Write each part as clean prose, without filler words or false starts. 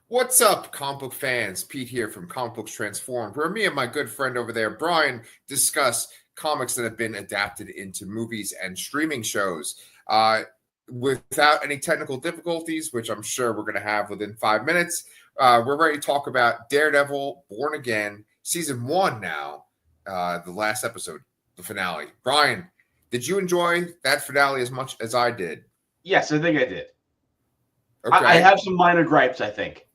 What's up, comic book fans? Pete here from Comic Books Transformed, where me and my good friend over there, Brian, discuss comics that have been adapted into movies and streaming shows. Without any technical difficulties, which I'm sure we're going to have within 5 minutes, we're ready to talk about Daredevil, Born Again, Season 1 now, the last episode, the finale. Brian, did you enjoy that finale as much as I did? Yes, I think I did. Okay. I have some minor gripes, I think.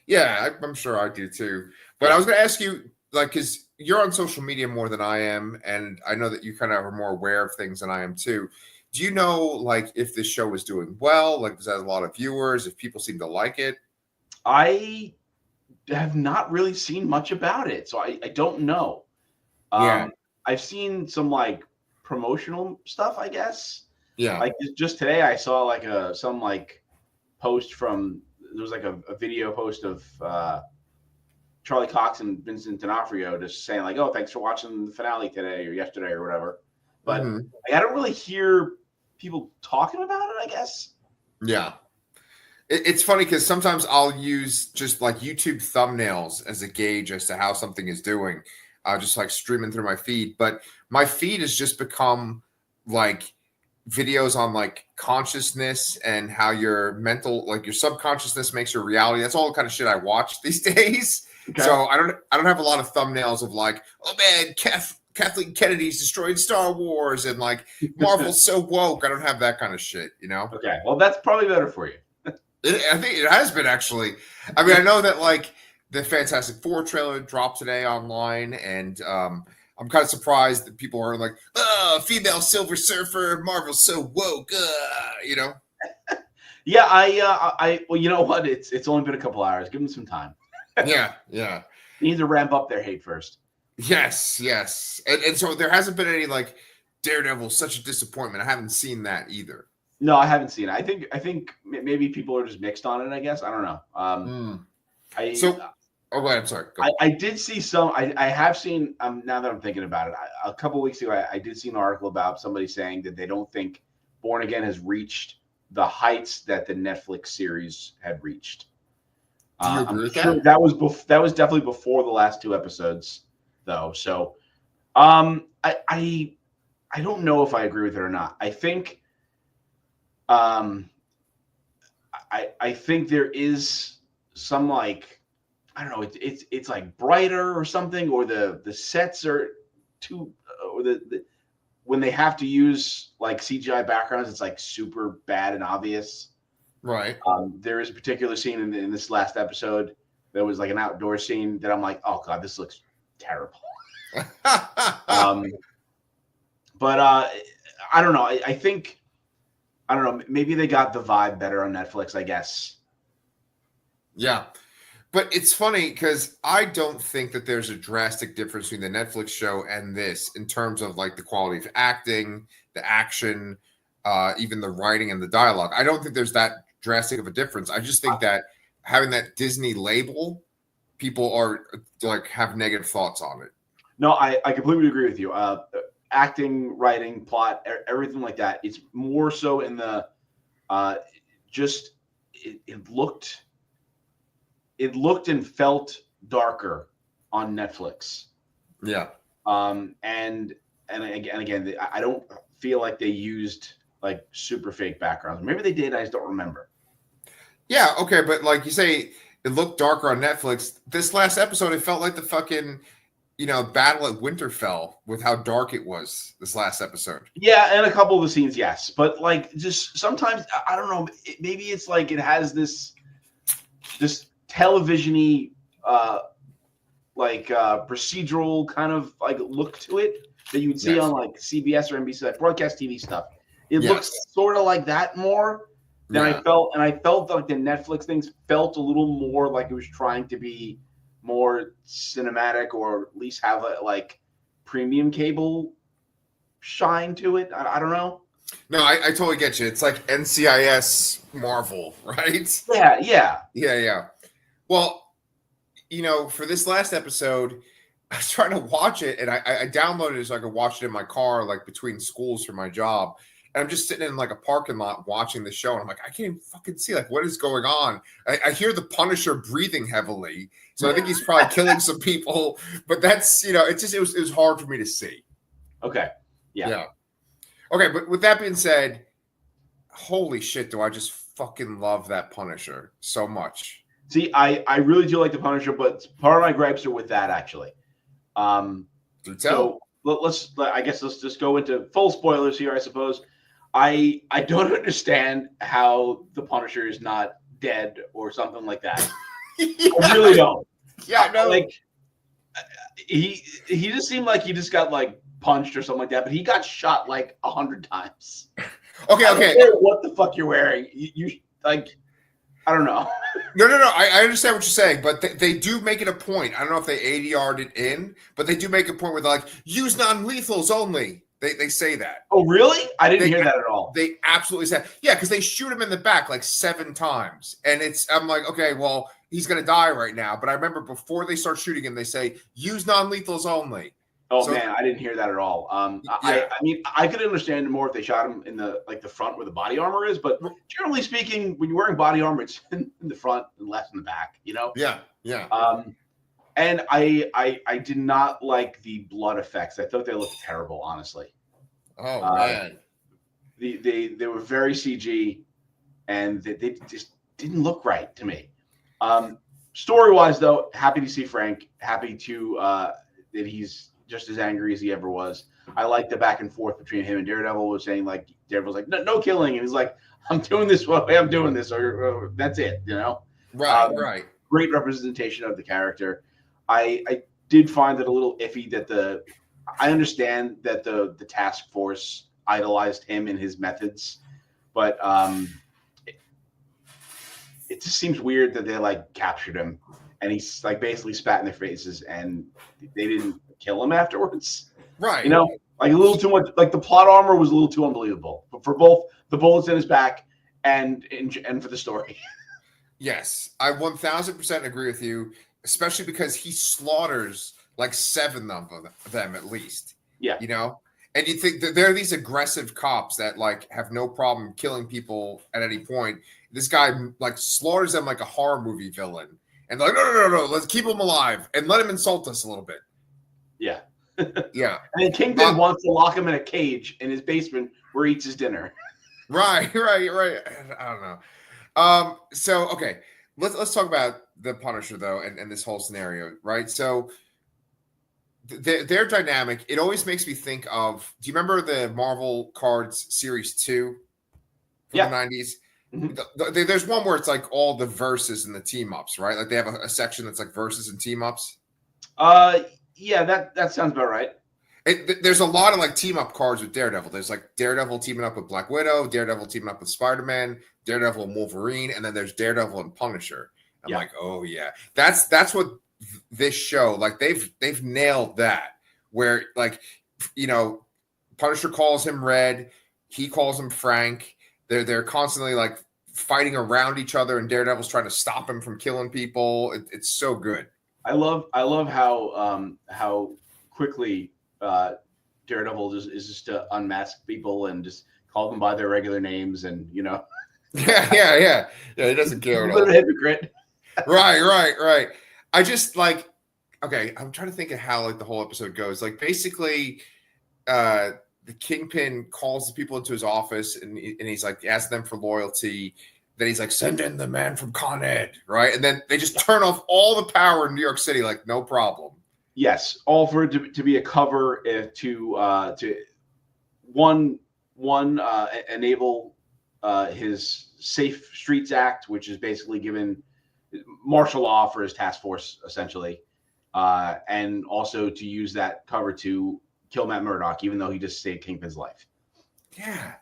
Yeah, I'm sure I do too. But I was going to ask you, because you're on social media more than I am, and I know that you kind of are more aware of things than I am too. Do you know, if this show is doing well? Does it have a lot of viewers? If people seem to like it? I have not really seen much about it, so I don't know. Yeah. I've seen some promotional stuff, I guess. Yeah. Just today, I saw some post from. There was a video post of Charlie Cox and Vincent D'Onofrio just saying oh, thanks for watching the finale today or yesterday or whatever. But I don't really hear people talking about it, I guess. Yeah. It's funny because sometimes I'll use just YouTube thumbnails as a gauge as to how something is doing, just streaming through my feed. But my feed has just become videos on consciousness and how your mental, your subconsciousness makes your reality. That's all the kind of shit I watch these days. Okay. So I don't have a lot of thumbnails of oh man, Kathleen Kennedy's destroyed Star Wars and Marvel's so woke. I don't have that kind of shit, Okay, well that's probably better for you. I think it has been, actually. I mean, I know that the Fantastic Four trailer dropped today online, and I'm kind of surprised that people are female Silver Surfer, Marvel's so woke, Yeah, I well, you know what? It's only been a couple hours. Give them some time. Yeah. They need to ramp up their hate first. Yes. And so there hasn't been any Daredevil, such a disappointment. I haven't seen that either. No, I haven't seen it. I think maybe people are just mixed on it, I guess. I don't know. Oh, wait, I'm sorry. I did see some. I have seen. Now that I'm thinking about it, a couple of weeks ago, I did see an article about somebody saying that they don't think Born Again has reached the heights that the Netflix series had reached. Do you agree with that? That was definitely before the last two episodes, though. So, I don't know if I agree with it or not. I think, I think there is some I don't know. It's brighter or something, or the sets are too, or the when they have to use CGI backgrounds, it's super bad and obvious. Right. There is a particular scene in this last episode that was an outdoor scene that I'm oh god, this looks terrible. But I don't know. I think, I don't know. Maybe they got the vibe better on Netflix, I guess. Yeah. But it's funny because I don't think that there's a drastic difference between the Netflix show and this in terms of the quality of acting, the action, even the writing and the dialogue. I don't think there's that drastic of a difference. I just think that having that Disney label, people are have negative thoughts on it. No, I completely agree with you. Acting, writing, plot, everything like that. It's more so in the it looked and felt darker on Netflix. Yeah. And again, I don't feel like they used super fake backgrounds. Maybe they did. I just don't remember. Yeah. Okay. But you say, it looked darker on Netflix. This last episode, it felt like the fucking, battle at Winterfell with how dark it was this last episode. Yeah. And a couple of the scenes, yes. But just sometimes, I don't know, maybe it's it has this television-y, procedural kind of look to it that you would see on CBS or NBC, broadcast TV stuff. It looks sort of like that more than I felt, and I felt the Netflix things felt a little more it was trying to be more cinematic, or at least have a premium cable shine to it. I don't know. No, I totally get you. It's NCIS Marvel, right? Yeah. Well, for this last episode, I was trying to watch it, and I downloaded it so I could watch it in my car, between schools for my job. And I'm just sitting in like a parking lot watching the show, and I'm like, I can't even fucking see like what is going on. I hear the Punisher breathing heavily, so I think he's probably killing some people. But that's it was hard for me to see. Okay, yeah. Okay, but with that being said, holy shit, do I just fucking love that Punisher so much. See, I really do like the Punisher, but part of my gripes are with that actually. So let's just go into full spoilers here, I suppose. I don't understand how the Punisher is not dead or something like that. Yeah. I really don't. Yeah, no. Like he just seemed like he just got like punched or something like that, but he got shot like 100 times. Okay. I don't care what the fuck you're wearing. You like, I don't know. No. I understand what you're saying, but they do make it a point. I don't know if they ADR'd it in, but they do make a point where they're like, use non-lethals only. They say that. Oh, really? I didn't hear that at all. They absolutely said, yeah, because they shoot him in the back like 7 times. And I'm like, okay, well, he's going to die right now. But I remember before they start shooting him, they say, use non-lethals only. Oh, man, I didn't hear that at all. I mean, I could understand more if they shot him in the front where the body armor is. But generally speaking, when you're wearing body armor, it's in the front and less in the back, Yeah. And I did not like the blood effects. I thought they looked terrible, honestly. Oh man, they were very CG, and they just didn't look right to me. Story wise, though, happy to see Frank. Happy to that he's just as angry as he ever was. I like the back and forth between him and Daredevil. Was saying like Daredevil's like no killing, and he's like I'm doing this way I'm doing this, or that's it, Right. Great representation of the character. I did find it a little iffy that I understand that the task force idolized him and his methods, but it just seems weird that they like captured him and he's like basically spat in their faces and they didn't kill him afterwards. Right. Like a little too much. Like the plot armor was a little too unbelievable, but for both the bullets in his back and for the story. Yes, I 1000% agree with you, especially because he slaughters like 7 of them at least. Yeah. And you think that there are these aggressive cops that like have no problem killing people at any point. This guy like slaughters them like a horror movie villain. And like, no, let's keep him alive and let him insult us a little bit. Yeah. Yeah. And Kingpin wants to lock him in a cage in his basement where he eats his dinner. Right. I don't know. So okay, let's talk about the Punisher though, and this whole scenario, right? So their dynamic, it always makes me think of. Do you remember the Marvel Cards Series 2 from the 90s? Mm-hmm. There's one where it's like all the verses and the team ups, right? Like they have a section that's like verses and team ups. Yeah, that sounds about right. There's a lot of like team up cards with Daredevil. There's like Daredevil teaming up with Black Widow, Daredevil teaming up with Spider-Man, Daredevil and Wolverine, and then there's Daredevil and Punisher. I'm like, oh yeah, that's what this show, like they've nailed that. Where like Punisher calls him Red, he calls him Frank. They're constantly like fighting around each other, and Daredevil's trying to stop him from killing people. It's so good. I love how quickly Daredevil is just to unmask people and just call them by their regular names, and Yeah, he doesn't care at all. A little hypocrite. Right. I just like, okay, I'm trying to think of how like the whole episode goes. Like basically, the Kingpin calls the people into his office and he's like asking them for loyalty. Then he's like, send in the man from Con Ed, right? And then they just turn off all the power in New York City, like no problem. Yes, all for it to be a cover to enable his Safe Streets Act, which is basically given martial law for his task force, essentially, and also to use that cover to kill Matt Murdock, even though he just saved Kingpin's life. Yeah,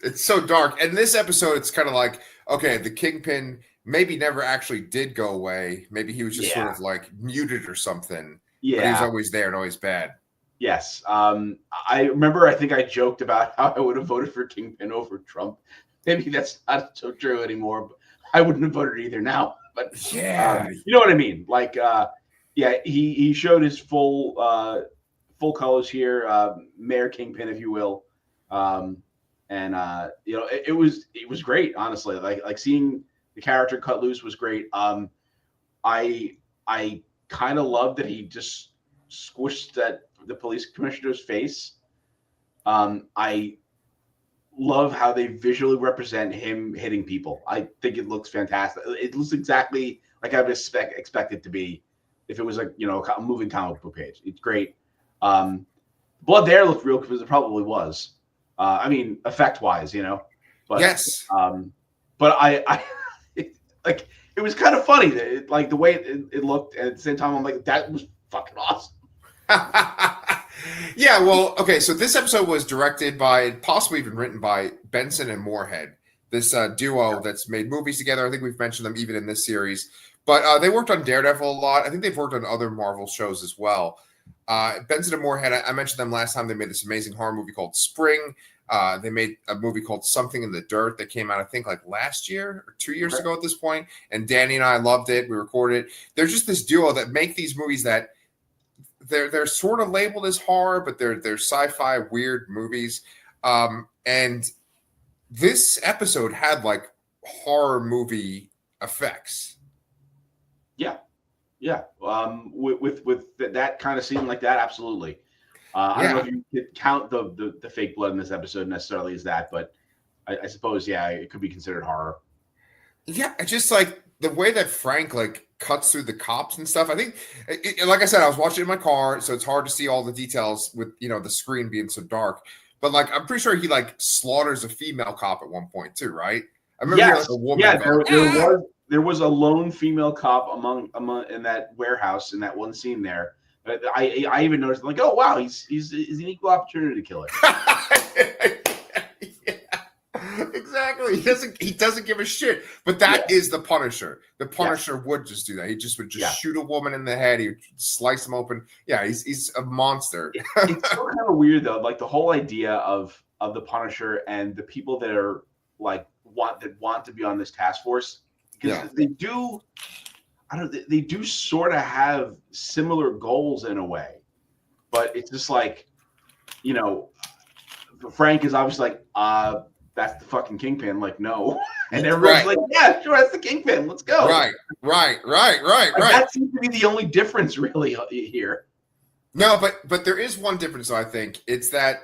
it's so dark. And this episode, it's kind of like, okay, the Kingpin maybe never actually did go away. Maybe he was just sort of like muted or something. Yeah, but he was always there and always bad. Yes. I remember, I think I joked about how I would have voted for Kingpin over Trump. Maybe that's not so true anymore, but I wouldn't have voted either now. But yeah, you know what I mean? Like, he showed his full colors here, Mayor Kingpin, if you will. And and it was great. Honestly, like seeing the character cut loose was great. I kind of love that he just squished the police commissioner's face. I love how they visually represent him hitting people. I think it looks fantastic. It looks exactly like I would expect it to be if it was a moving comic book page. It's great. Blood there looked real because it probably was. I mean, effect wise, but yes. But I it was kind of funny that like the way it looked. And at the same time, I'm like, that was fucking awesome. Yeah, well, okay, so this episode was directed by, possibly even written by Benson and Moorhead, this duo that's made movies together. I think we've mentioned them even in this series. But they worked on Daredevil a lot. I think they've worked on other Marvel shows as well. Benson and Moorhead, I mentioned them last time. They made this amazing horror movie called Spring. They made a movie called Something in the Dirt that came out, I think, like last year or 2 years ago at this point. And Danny and I loved it. We recorded it. They're just this duo that make these movies that they're sort of labeled as horror, but they're sci-fi weird movies. And this episode had like horror movie effects. Yeah. With that kind of scene like that, absolutely. I don't know if you could count the fake blood in this episode necessarily as that, but I suppose, it could be considered horror. Yeah, it's just like the way that Frank like cuts through the cops and stuff. I think, like I said, I was watching it in my car, so it's hard to see all the details with the screen being so dark. But like, I'm pretty sure he like slaughters a female cop at one point too, right? I remember yes. a woman. Yeah, there was a lone female cop among in that warehouse in that one scene there. I even noticed, like, oh wow, he's an equal opportunity killer. Exactly. He doesn't give a shit. But that is the Punisher. The Punisher would just do that. He just would shoot a woman in the head. He would slice him open. Yeah, he's a monster. It's so kind of weird though. Like the whole idea of the Punisher and the people that are like want to be on this task force, because they do. They do sort of have similar goals in a way, but it's just like, Frank is obviously like, that's the fucking Kingpin. Like, no. And everyone's like, yeah, sure, that's the Kingpin. Let's go. Right. That seems to be the only difference really here. No, but there is one difference, though, I think. It's that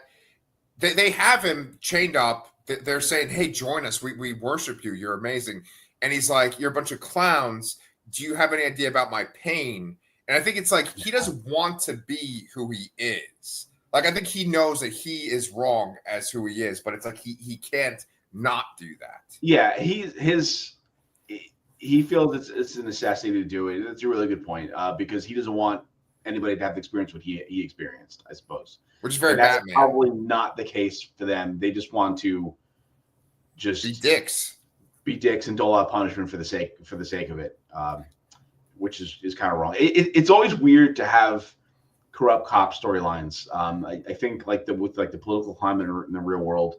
they have him chained up. They're saying, hey, join us. We worship you. You're amazing. And he's like, you're a bunch of clowns. Do you have any idea about my pain? And I think it's like he doesn't want to be who he is. Like, I think he knows that he is wrong as who he is, but it's like he can't not do that. Yeah, he feels it's a necessity to do it. That's a really good point, because he doesn't want anybody to have the experience what he experienced, I suppose. Which is very bad. That's probably not the case for them. They just want to just be dicks and dole out punishment for the sake of it, which is kind of wrong. It's always weird to have corrupt cop storylines. I think with the political climate in the real world,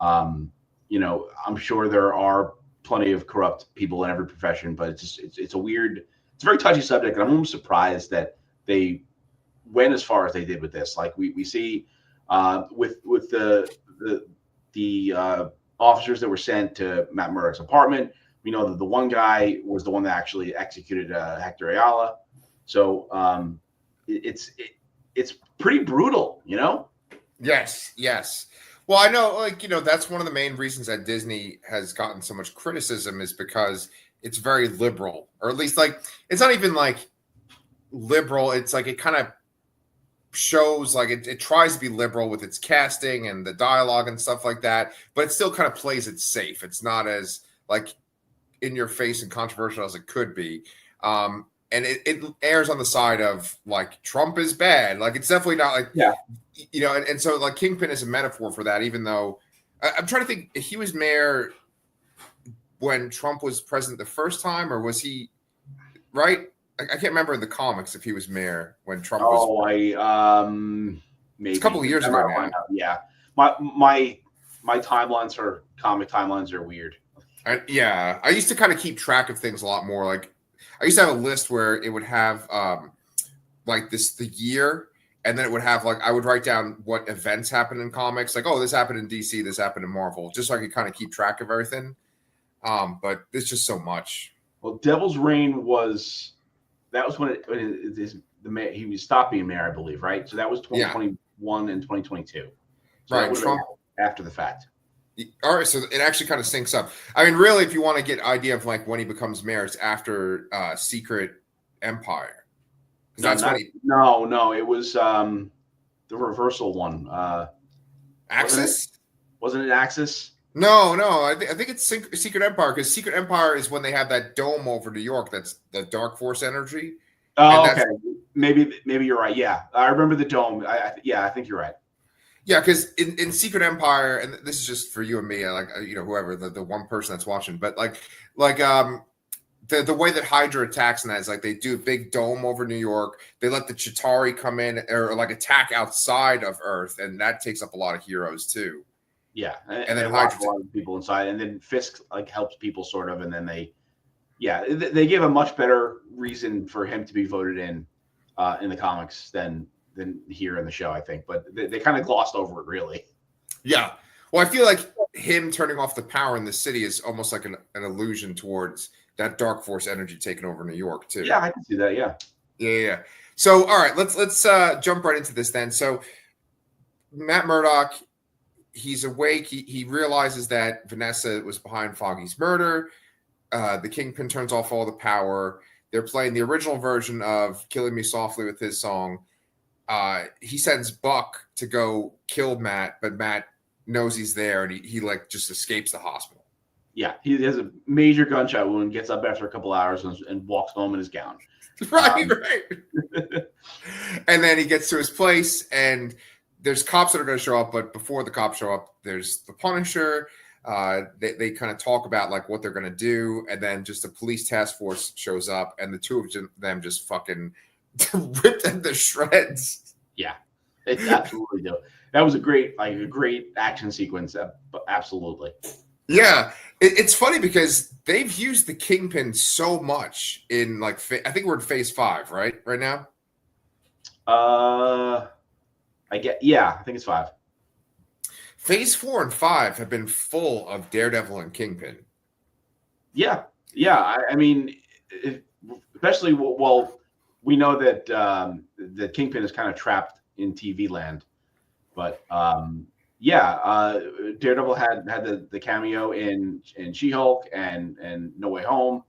I'm sure there are plenty of corrupt people in every profession, but it's a very touchy subject, and I'm almost surprised that they went as far as they did with this. Like we see with the officers that were sent to Matt Murdock's apartment. We know that the one guy was the one that actually executed Hector Ayala. So it's pretty brutal, Yes. Well, I know, that's one of the main reasons that Disney has gotten so much criticism is because it's very liberal, or at least it's not even liberal. It's like it kind of shows it tries to be liberal with its casting and the dialogue and stuff like that, but it still kind of plays it safe. It's not as in your face and controversial as it could be. And it airs on the side of Trump is bad. It's definitely not and so Kingpin is a metaphor for that, even though I'm trying to think, he was mayor when Trump was president the first time, or was he right? I can't remember in the comics if he was mayor when Trump was. Maybe it's a couple of years ago now. Yeah, my timelines for comic timelines are weird. I used to kind of keep track of things a lot more. I used to have a list where it would have the year, and then it would have I would write down what events happened in comics, like, oh, this happened in DC, this happened in Marvel, just so I could kind of keep track of everything. But there's just so much. Well, Devil's Reign that was when he was stopped being mayor, I believe, right? So that was 2021 and 2022. So right, Trump after the fact. All right, so it actually kind of syncs up. I mean, really, if you want to get an idea of when he becomes mayor, it's after Secret Empire. No, it was the reversal one. Axis? Wasn't it Axis? No. I think it's Secret Empire, because Secret Empire is when they have that dome over New York. That's the Dark Force energy. Oh, okay. Maybe you're right. Yeah, I remember the dome. I think you're right. Yeah, because in Secret Empire, and this is just for you and me, whoever the one person that's watching, but the way that Hydra attacks and that is they do a big dome over New York. They let the Chitauri come in or attack outside of Earth, and that takes up a lot of heroes too. Yeah, and then Hydra a lot of people inside, and then Fisk helps people sort of, and then they gave a much better reason for him to be voted in the comics than here in the show, I think, but they kind of glossed over it, really. Yeah. Well, I feel like him turning off the power in the city is almost like an allusion towards that Dark Force energy taking over New York too. Yeah, I can see that. Yeah. Yeah. So, all right, let's jump right into this then. So, Matt Murdock, he's awake. He realizes that Vanessa was behind Foggy's murder. The Kingpin turns off all the power. They're playing the original version of "Killing Me Softly" with his song. He sends Buck to go kill Matt, but Matt knows he's there, and he just escapes the hospital. Yeah, he has a major gunshot wound, gets up after a couple hours, and walks home in his gown. Right. And then he gets to his place, and there's cops that are going to show up, but before the cops show up, there's the Punisher. They kind of talk about what they're going to do, and then just a police task force shows up, and the two of them just fucking rip them to shreds. Yeah, it absolutely do. That was a great action sequence. Absolutely. Yeah, it's funny because they've used the Kingpin so much in I think we're in phase 5, right now. I think it's 5. Phase 4 and 5 have been full of Daredevil and Kingpin. Yeah. I mean, especially we know that the Kingpin is kind of trapped in TV land, but Daredevil had the cameo in She-Hulk and No Way Home,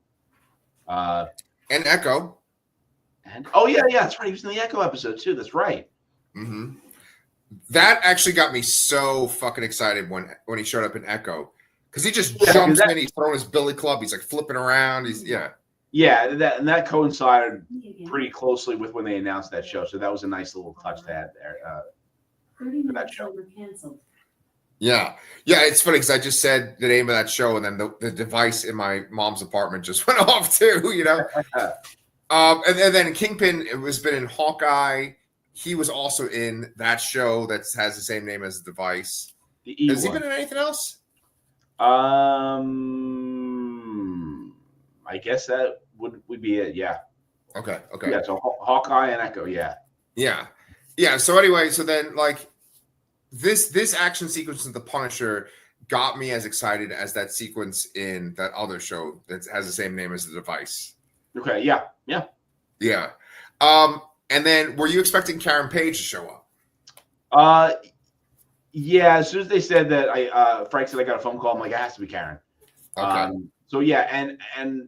and Echo, and that's right. He was in the Echo episode too. That's right. Mm-hmm. That actually got me so fucking excited when he showed up in Echo, because he just jumps in, he's throwing his billy club, he's flipping around, that coincided pretty closely with when they announced that show, so that was a nice little touch to add there. 30 minutes over canceled. Yeah, it's funny because I just said the name of that show, and then the device in my mom's apartment just went off too, and then Kingpin has been in Hawkeye. He was also in that show that has the same name as the device. Has he been in anything else? I guess that would be it. Yeah. Okay. Yeah. So Hawkeye and Echo. Yeah. Yeah. So anyway, so then this action sequence of the Punisher got me as excited as that sequence in that other show that has the same name as the device. Okay. Yeah. And then, were you expecting Karen Page to show up? Yeah. As soon as they said that, Frank said I got a phone call. I'm like, it has to be Karen. Okay. So yeah, and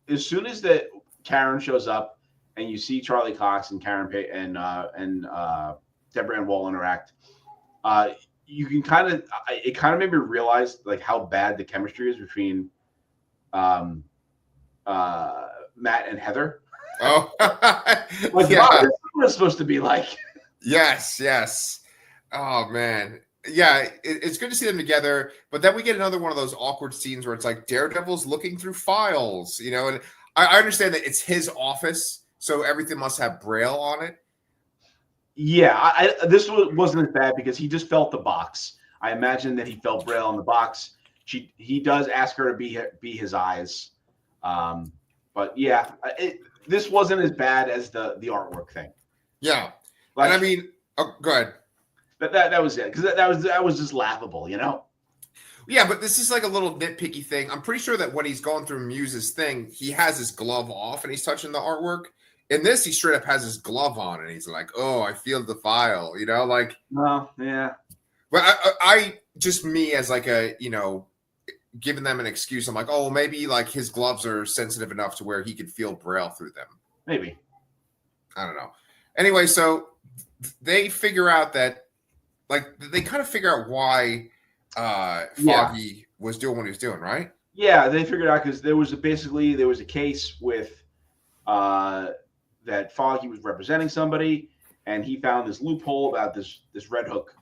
as soon as that Karen shows up, and you see Charlie Cox and Karen Page and Deborah Ann Wall interact, you can it kind of made me realize how bad the chemistry is between Matt and Heather. Oh, what it's supposed to be like. Yes. Oh man, yeah. It's good to see them together, but then we get another one of those awkward scenes where it's Daredevil's looking through files, and I understand that it's his office, so everything must have Braille on it. Yeah, this wasn't as bad because he just felt the box. I imagine that he felt Braille on the box. He does ask her to be his eyes, but yeah, this wasn't as bad as the artwork thing. Yeah, Like, and I mean, oh, go ahead. That was it, because that was just laughable, you know. Yeah, but this is like a little nitpicky thing. I'm pretty sure that when he's going through Muse's thing, he has his glove off and he's touching the artwork. In this, he straight up has his glove on and he's like, "Oh, I feel the file," you know, like. Oh, yeah. But I just me as like a, you know, giving them an excuse. I'm like, oh, well, maybe like his gloves are sensitive enough to where he could feel Braille through them. Maybe. I don't know. Anyway, so they figure out that, like, they kind of figure out why Foggy was doing what he was doing, right? Yeah, they figured out because there was a case with that Foggy was representing somebody, and he found this loophole about this Red Hook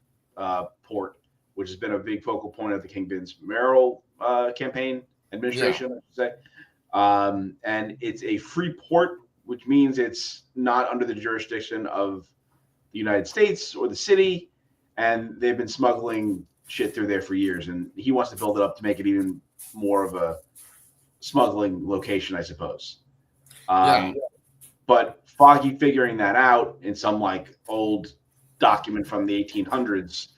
port, which has been a big focal point of the Kingpin's mayoral campaign administration, I should say. And it's a free port, which means it's not under the jurisdiction of the United States or the city, and they've been smuggling shit through there for years, and he wants to build it up to make it even more of a smuggling location, I suppose. But Foggy figuring that out in some like old document from the 1800s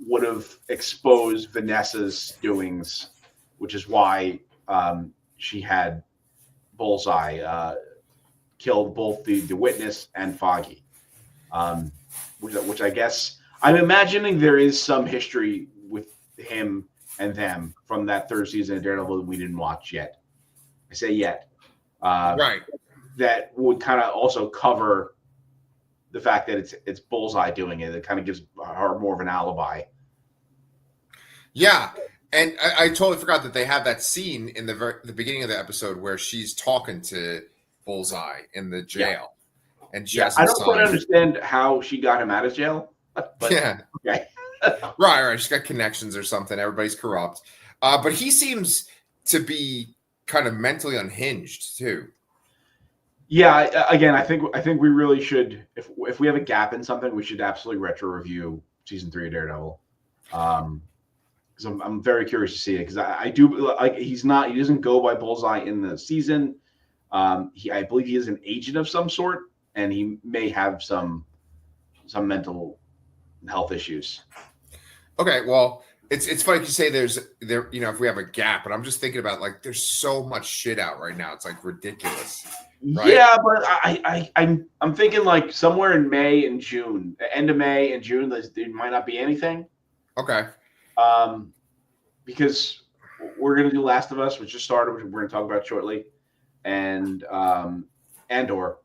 would have exposed Vanessa's doings, which is why she had Bullseye killed both the witness and Foggy, which I guess I'm imagining there is some history with him and them from that third season of Daredevil that we didn't watch yet. I say yet. Right. That would kind of also cover the fact that it's Bullseye doing it. It kind of gives her more of an alibi. Yeah. And I totally forgot that they have that scene in the beginning of the episode where she's talking to Bullseye in the jail. Yeah. And she I don't quite understand how she got him out of jail. But, yeah. Okay. Right. She's got connections or something. Everybody's corrupt. But he seems to be kind of mentally unhinged too. Yeah. Again, I think we really should, if we have a gap in something, we should absolutely retro review season 3 of Daredevil. Because I'm very curious to see it, because I do like he doesn't go by Bullseye in the season. I believe he is an agent of some sort, and he may have some mental health issues. Okay, well, it's funny you say there you know, if we have a gap, but I'm just thinking about like there's so much shit out right now. It's like ridiculous. Right? Yeah, but I'm thinking like somewhere in May and June, end of May and June, there might not be anything. Okay. Because we're gonna do Last of Us, which just started, which we're gonna talk about shortly, and Andor,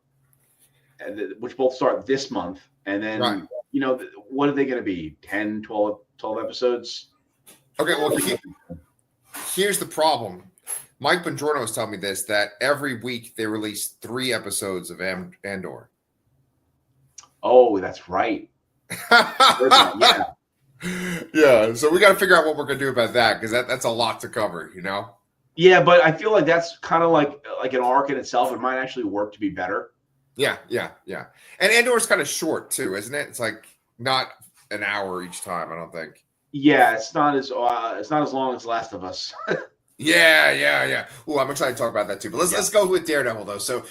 which both start this month, and then right. You know, what are they gonna be? 10, 12 episodes? Okay, well, here's the problem. Mike Bongiorno was telling me this, that every week they release 3 episodes of Andor. Oh, that's right. Yeah. Yeah, so we got to figure out what we're going to do about that, because that's a lot to cover, you know? Yeah, but I feel like that's kind of like an arc in itself. It might actually work to be better. Yeah. And Andor's kind of short, too, isn't it? It's like not an hour each time, I don't think. Yeah, it's not as long as Last of Us. Yeah. Oh, I'm excited to talk about that too. But let's go with Daredevil though. So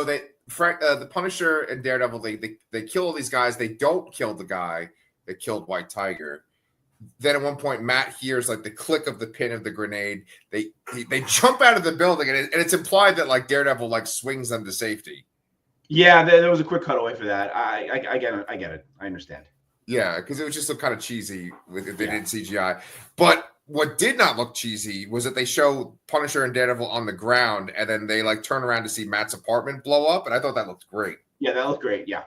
the Punisher and Daredevil they kill all these guys. They don't kill the guy that killed White Tiger. Then at one point, Matt hears like the click of the pin of the grenade. They jump out of the building, and it's implied that like Daredevil like swings them to safety. Yeah, there was a quick cutaway for that. I get it. I understand. Yeah, because it was just so kind of cheesy if they did CGI. But what did not look cheesy was that they show Punisher and Daredevil on the ground, and then they like turn around to see Matt's apartment blow up, and I thought that looked great. Yeah, that looked great. Yeah.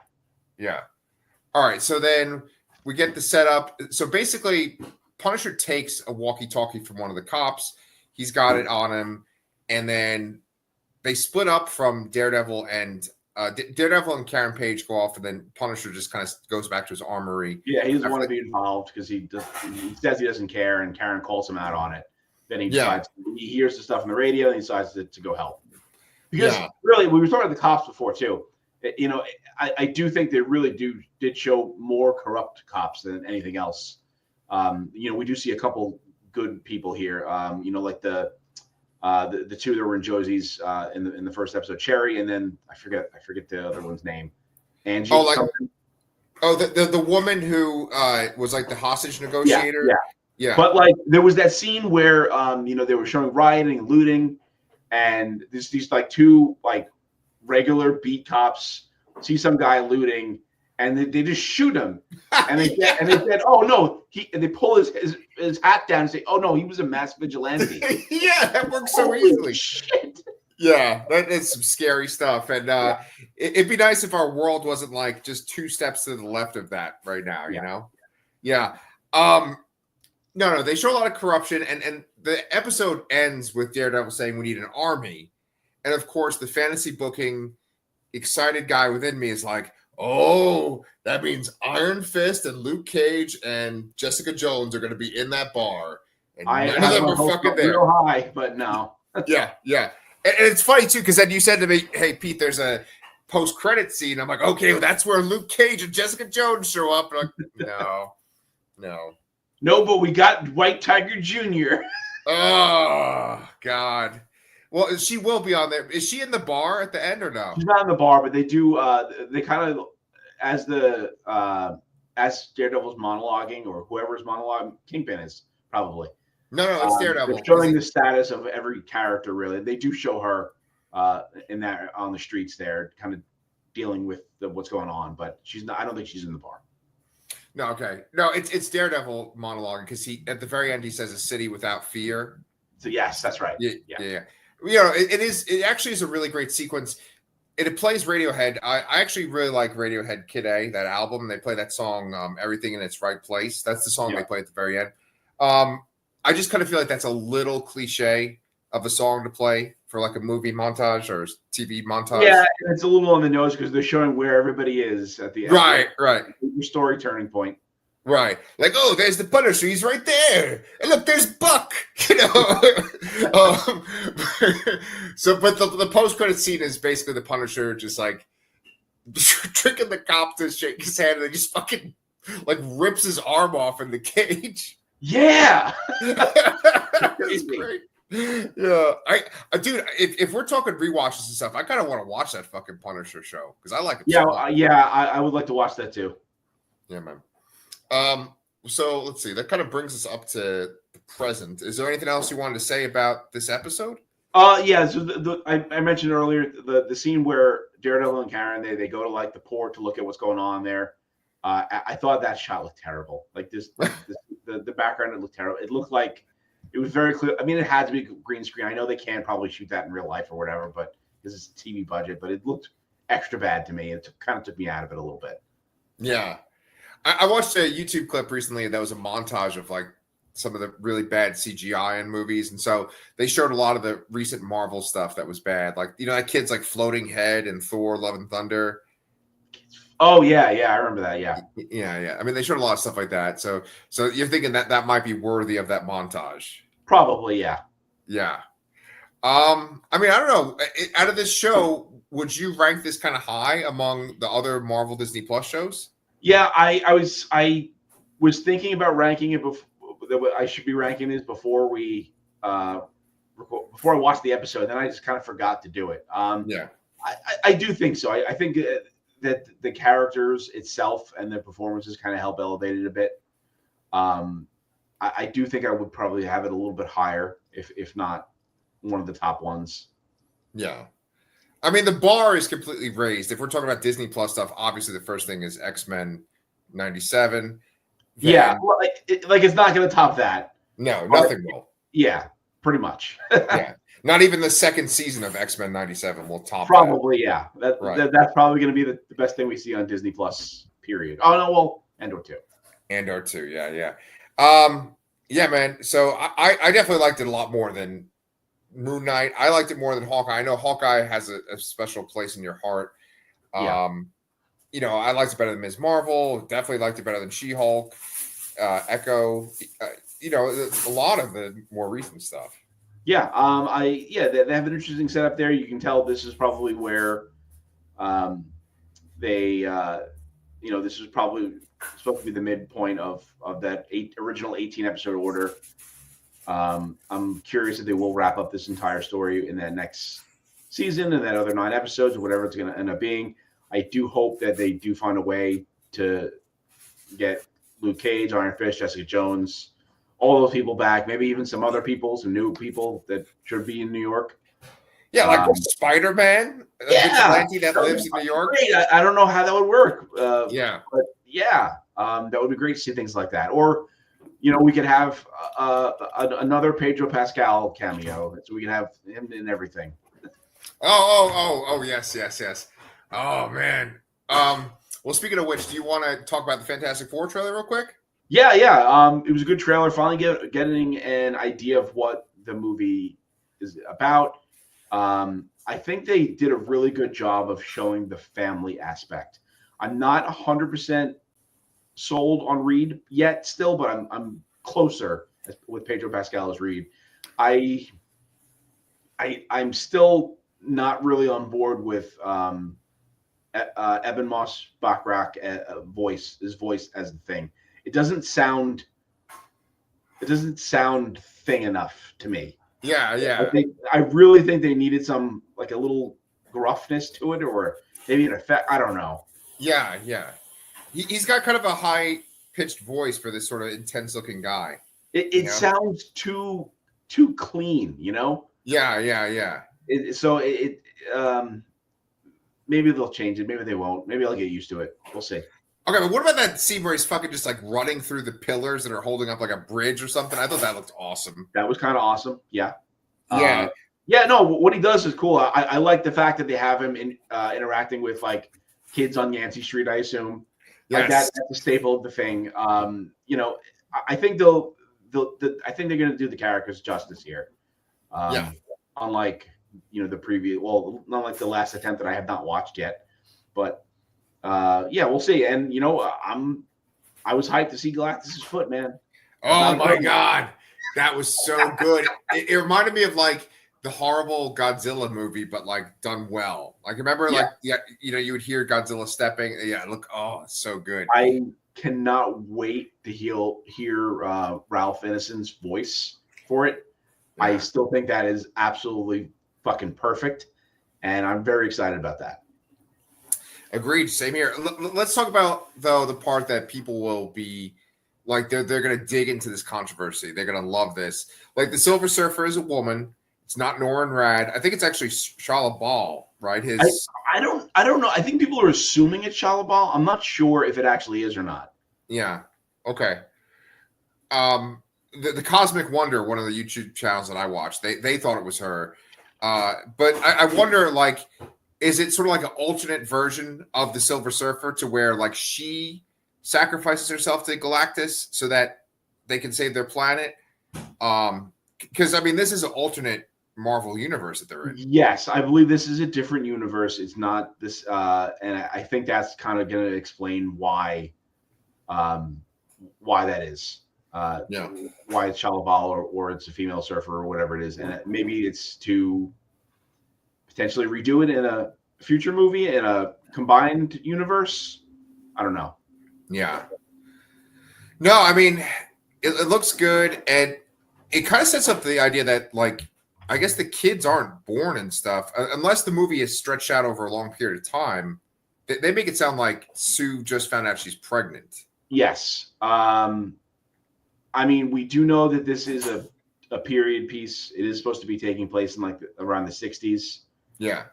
All right, so then we get the setup. So basically, Punisher takes a walkie-talkie from one of the cops. He's got it on him, and then they split up from Daredevil and Daredevil and Karen Page go off, and then Punisher just kind of goes back to his armory. Yeah, he doesn't want to be involved because he says he doesn't care, and Karen calls him out on it. Then he decides he hears the stuff on the radio, and he decides to go help. Because really, we were talking about the cops before too. You know, I do think they really did show more corrupt cops than anything else. You know, we do see a couple good people here. You know, like the 2 that were in Josie's in the first episode, Cherry, and then I forget the other one's name Angie. Oh, like the woman who was like the hostage negotiator. Yeah. But like there was that scene where they were showing rioting and looting, and these like two like regular beat cops see some guy looting, and they just shoot him, and they said, oh no, they pull his hat down and say, oh no, he was a mass vigilante. Yeah, that works so easily. Shit. Yeah, that is some scary stuff, and it'd be nice if our world wasn't like just two steps to the left of that right now. You know? Yeah. No, they show a lot of corruption, and the episode ends with Daredevil saying we need an army, and of course the fantasy booking excited guy within me is like, oh, that means Iron Fist and Luke Cage and Jessica Jones are going to be in that bar, and none of them are fucking there. Real high, but no. Yeah. And it's funny too, because then you said to me, "Hey, Pete, there's a post-credit scene." I'm like, "Okay, well, that's where Luke Cage and Jessica Jones show up." And I'm like, no, but we got White Tiger Jr. Oh God. Well, she will be on there. Is she in the bar at the end or no? She's not in the bar, but they do. They kind of as Daredevil's monologuing or whoever's monologuing, Kingpin is probably. No, it's Daredevil. They're showing the status of every character, really. They do show her in that on the streets there, kind of dealing with what's going on, but she's not. I don't think she's in the bar. No, okay. No, it's Daredevil monologue because he at the very end he says a city without fear. So yes, that's right. Yeah. It actually is a really great sequence. It plays Radiohead. I actually really like Radiohead Kid A, that album. They play that song, Everything in Its Right Place. That's the song they play at the very end. I just kind of feel like that's a little cliche of a song to play for like a movie montage or TV montage. Yeah, and it's a little on the nose because they're showing where everybody is at the end. Right. Your story turning point. Right. Like, oh, there's the Punisher. He's right there. And look, there's Buck. But the post-credit scene is basically the Punisher just like tricking the cop to shake his hand and then just fucking like rips his arm off in the cage. Yeah. It's great. Yeah. Dude, if we're talking rewatches and stuff, I kind of want to watch that fucking Punisher show because I like it. I would like to watch that too. Yeah, man. So let's see. That kind of brings us up to the present. Is there anything else you wanted to say about this episode? Yeah. So I mentioned earlier the scene where Daredevil and Karen they go to like the port to look at what's going on there. I thought that shot looked terrible. Like the background, it looked terrible. It looked like it was very clear. I mean, it had to be green screen. I know they can probably shoot that in real life or whatever, but this is a TV budget. But it looked extra bad to me. It kind of took me out of it a little bit. Yeah. I watched a YouTube clip recently that was a montage of like some of the really bad CGI in movies. And so they showed a lot of the recent Marvel stuff that was bad. Like, that kid's like floating head in Thor, Love and Thunder. Oh, yeah. I remember that. Yeah. Yeah. I mean, they showed a lot of stuff like that. So you're thinking that might be worthy of that montage. Probably. Yeah. Yeah. I mean, I don't know. Out of this show, would you rank this kind of high among the other Marvel Disney Plus shows? Yeah, I was thinking about ranking it before. I should be ranking this before we before I watched the episode. Then I just kind of forgot to do it. Yeah, I do think so. I think that the characters itself and their performances kind of help elevate it a bit. I do think I would probably have it a little bit higher, if not one of the top ones. Yeah. I mean, the bar is completely raised. If we're talking about Disney Plus stuff, obviously the first thing is X-Men 97. Yeah, well, like it's not going to top that. No, nothing will. Yeah, pretty much. Yeah, not even the second season of X-Men 97 will top probably, that. Yeah. That's probably going to be the best thing we see on Disney Plus, period. Oh, no, well, Andor 2. Andor 2, yeah. Yeah, man. So I definitely liked it a lot more than Moon Knight. I liked it more than Hawkeye. I know Hawkeye has a special place in your heart. I liked it better than Ms. Marvel. Definitely liked it better than She-Hulk, Echo. A lot of the more recent stuff. Yeah. They have an interesting setup there. You can tell this is probably where this is probably supposed to be the midpoint of that original 18 episode order. I'm curious if they will wrap up this entire story in that next season and that other 9 episodes or whatever it's going to end up being. I do hope that they do find a way to get Luke Cage, Iron Fist, Jessica Jones, all those people back. Maybe even some other people, some new people that should be in New York. Yeah, like Spider-Man, a vigilante that lives in New York. Great. I don't know how that would work. Yeah. But yeah, that would be great to see things like that. Or, we could have another Pedro Pascal cameo. So we can have him in everything. Oh, yes. Oh, man. Well, speaking of which, do you want to talk about the Fantastic Four trailer real quick? Yeah. It was a good trailer. Finally getting an idea of what the movie is about. I think they did a really good job of showing the family aspect. I'm not 100% sold on Reed yet still, but I'm closer with Pedro Pascal as Reed. I'm still not really on board with Ebon Moss-Bachrach his voice as the Thing. It doesn't sound Thing enough to me. Yeah. I really think they needed some, like, a little gruffness to it, or maybe an effect. I don't know. Yeah. He's got kind of a high-pitched voice for this sort of intense-looking guy. It sounds too clean, Yeah. Maybe they'll change it. Maybe they won't. Maybe I'll get used to it. We'll see. Okay, but what about that scene where he's fucking just like running through the pillars that are holding up like a bridge or something? I thought that looked awesome. That was kind of awesome. Yeah. No, what he does is cool. I like the fact that they have him interacting with, like, kids on Yancey Street, I assume. Yes. Like that's a staple of the Thing. I think I think they're going to do the characters justice here. Unlike, the previous, not like the last attempt that I have not watched yet, but we'll see. And I was hyped to see Galactus's foot, man. Oh my God, that was so good. It reminded me of like the horrible Godzilla movie, but like done well. Like remember, you would hear Godzilla stepping. Yeah, it's so good. I cannot wait to hear Ralph Ineson's voice for it. Yeah. I still think that is absolutely fucking perfect, and I'm very excited about that. Agreed. Same here. Let's talk about, though, the part that people will be like, they're going to dig into this controversy. They're going to love this. Like, the Silver Surfer is a woman. It's not Norrin Rad. I think it's actually Shala Bal, right? I don't know. I think people are assuming it's Shala Bal. I'm not sure if it actually is or not. Yeah. Okay. The Cosmic Wonder, one of the YouTube channels that I watched, they thought it was her. But I wonder, like, is it sort of like an alternate version of the Silver Surfer to where, like, she sacrifices herself to Galactus so that they can save their planet? Because, I mean, this is an alternate Marvel universe that they're in. Yes, I believe this is a different universe. It's not this, and I think that's kind of going to explain why that is. Why it's Shala Bal or it's a female surfer or whatever it is, and maybe it's to potentially redo it in a future movie in a combined universe. I don't know. Yeah. No, I mean, it looks good, and it kind of sets up the idea that, like, I guess the kids aren't born and stuff unless the movie is stretched out over a long period of time. They make it sound like Sue just found out she's pregnant. Yes. I mean, we do know that this is a period piece. It is supposed to be taking place in like around the 60s. Yeah.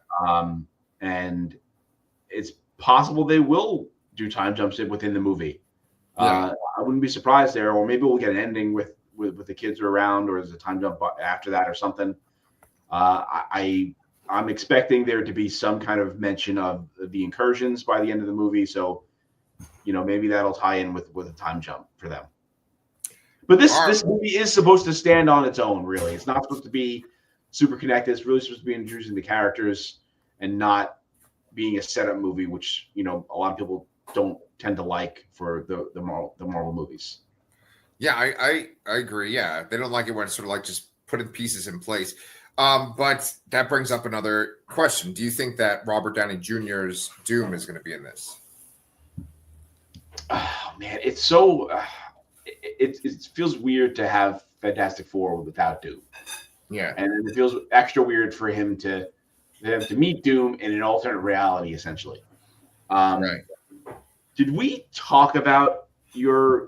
And it's possible they will do time jumps within the movie. I wouldn't be surprised there, or maybe we'll get an ending with the kids are around, or there's a time jump after that or something. I'm expecting there to be some kind of mention of the incursions by the end of the movie. So, maybe that'll tie in with a time jump for them. But this movie is supposed to stand on its own, really. It's not supposed to be super connected. It's really supposed to be introducing the characters and not being a setup movie, which, a lot of people don't tend to like for the Marvel movies. Yeah, I agree. Yeah, they don't like it when it's sort of like just putting pieces in place. But that brings up another question. Do you think that Robert Downey Jr.'s Doom is going to be in this? Oh, man, it's so it feels weird to have Fantastic Four without Doom. Yeah, and it feels extra weird for him to meet Doom in an alternate reality, essentially. Right. Did we talk about your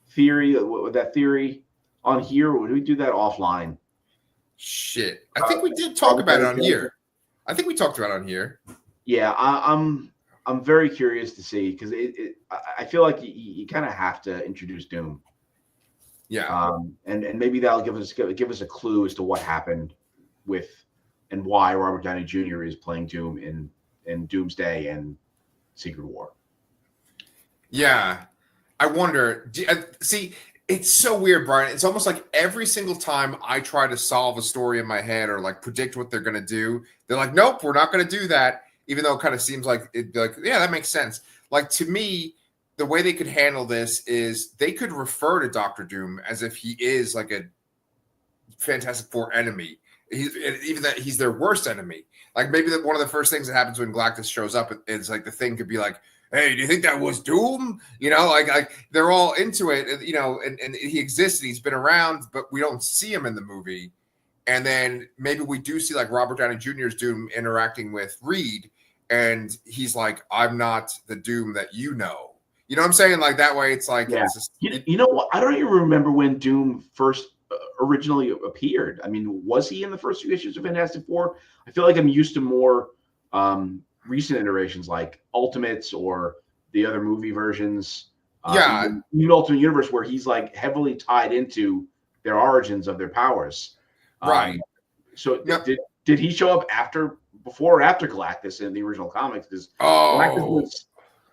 theory, that theory on here, or did we do that offline? Shit. I think we did talk about it on here. I think we talked about it on here. Yeah, I'm very curious to see, because I feel like you kind of have to introduce Doom. Yeah. And maybe that'll give us a clue as to what happened with and why Robert Downey Jr. is playing Doom in Doomsday and Secret War. Yeah. I wonder. See, it's so weird, Brian. It's almost like every single time I try to solve a story in my head or like predict what they're going to do, they're like, nope, we're not going to do that. Even though it kind of seems like it'd be like, yeah, that makes sense. Like, to me, the way they could handle this is they could refer to Doctor Doom as if he is like a Fantastic Four enemy. Even that he's their worst enemy. Like, maybe one of the first things that happens when Galactus shows up is like the thing could be like, hey, do you think that was Doom? You know, like they're all into it, you know, and he exists and he's been around, but we don't see him in the movie. And then maybe we do see like Robert Downey Jr.'s Doom interacting with Reed, and he's like, I'm not the Doom that you know. You know what I'm saying? Like, that way it's like, yeah. It's just, you know what? I don't even remember when Doom first originally appeared. I mean, was he in the first few issues of Fantastic Four? I feel like I'm used to more recent iterations like Ultimates or the other movie versions. New Ultimate Universe, where he's like heavily tied into their origins of their powers. Right. So did he show up before or after Galactus in the original comics? Because Galactus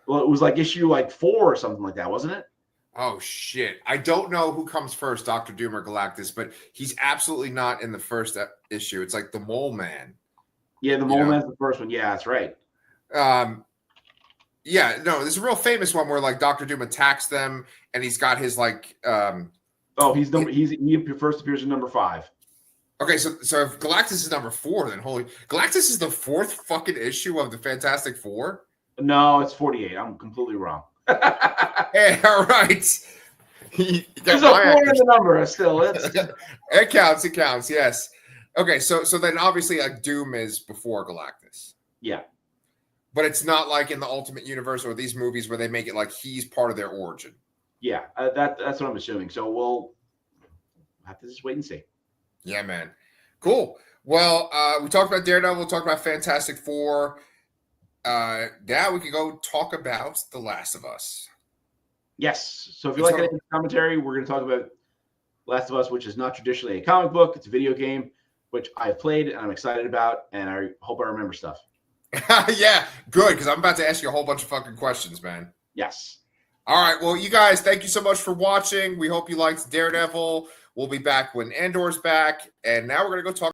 was like issue like 4 or something like that, wasn't it? Oh shit! I don't know who comes first, Doctor Doom or Galactus, but he's absolutely not in the first issue. It's like the Mole Man. Yeah, the Mole Man's the first one. Yeah, that's right. Yeah, no, there's a real famous one where like Doctor Doom attacks them, and he's got his like. He first appears in number 5. Okay, so if Galactus is number 4, then Galactus is the 4th fucking issue of the Fantastic Four. No, it's 48. I'm completely wrong. Hey, all right. There's a 4 in the number still. It counts. Yes. Okay, so then obviously like Doom is before Galactus. Yeah. But it's not like in the Ultimate Universe or these movies where they make it like he's part of their origin. Yeah, that's what I'm assuming. So we'll have to just wait and see. Yeah, man. Cool. Well, we talked about Daredevil. We'll talk about Fantastic Four. Now we can go talk about The Last of Us. Yes. So if you like any commentary, we're going to talk about Last of Us, which is not traditionally a comic book. It's a video game, which I've played and I'm excited about, and I hope I remember stuff. Yeah, good, because I'm about to ask you a whole bunch of fucking questions, man. Yes. All right. Well, you guys, thank you so much for watching. We hope you liked Daredevil. We'll be back when Andor's back. And now we're going to go talk